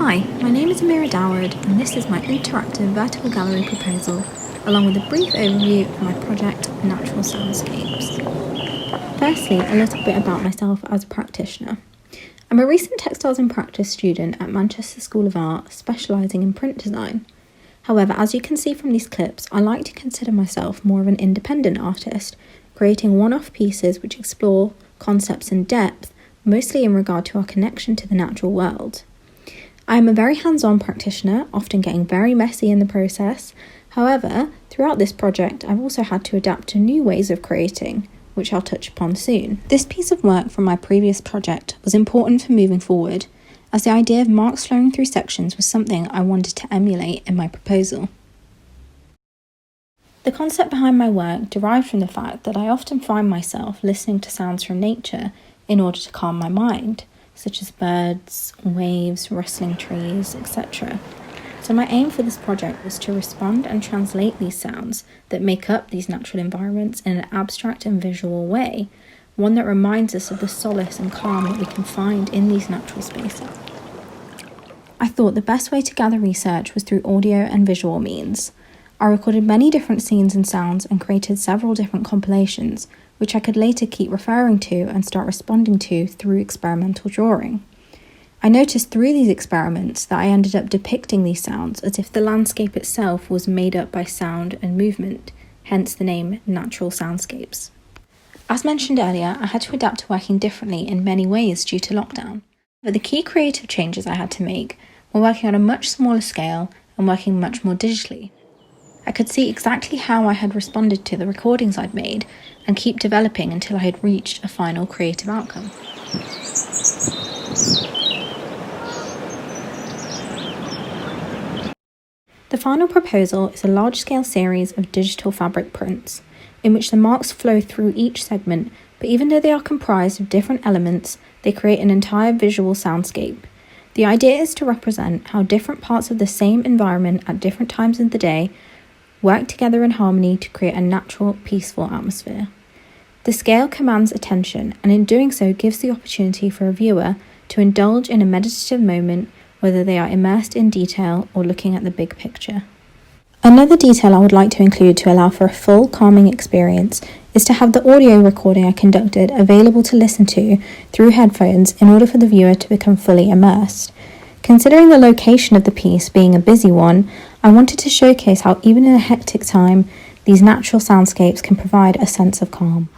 Hi, my name is Amira Doward and this is my interactive vertical gallery proposal along with a brief overview of my project Natural Soundscapes. Firstly, a little bit about myself as a practitioner. I'm a recent Textiles in Practice student at Manchester School of Art specialising in print design. However, as you can see from these clips, I like to consider myself more of an independent artist, creating one-off pieces which explore concepts in depth, mostly in regard to our connection to the natural world. I am a very hands-on practitioner, often getting very messy in the process. However, throughout this project, I've also had to adapt to new ways of creating, which I'll touch upon soon. This piece of work from my previous project was important for moving forward, as the idea of marks flowing through sections was something I wanted to emulate in my proposal. The concept behind my work derived from the fact that I often find myself listening to sounds from nature in order to calm my mind, such as birds, waves, rustling trees, etc. So my aim for this project was to respond and translate these sounds that make up these natural environments in an abstract and visual way, one that reminds us of the solace and calm that we can find in these natural spaces. I thought the best way to gather research was through audio and visual means. I recorded many different scenes and sounds and created several different compilations, which I could later keep referring to and start responding to through experimental drawing. I noticed through these experiments that I ended up depicting these sounds as if the landscape itself was made up by sound and movement, hence the name Natural Soundscapes. As mentioned earlier, I had to adapt to working differently in many ways due to lockdown. But the key creative changes I had to make were working on a much smaller scale and working much more digitally. I could see exactly how I had responded to the recordings I'd made and keep developing until I had reached a final creative outcome. The final proposal is a large-scale series of digital fabric prints, in which the marks flow through each segment, but even though they are comprised of different elements, they create an entire visual soundscape. The idea is to represent how different parts of the same environment at different times of the day work together in harmony to create a natural, peaceful atmosphere. The scale commands attention, and in doing so gives the opportunity for a viewer to indulge in a meditative moment, whether they are immersed in detail or looking at the big picture. Another detail I would like to include to allow for a full calming experience is to have the audio recording I conducted available to listen to through headphones in order for the viewer to become fully immersed. Considering the location of the piece being a busy one, I wanted to showcase how even in a hectic time, these natural soundscapes can provide a sense of calm.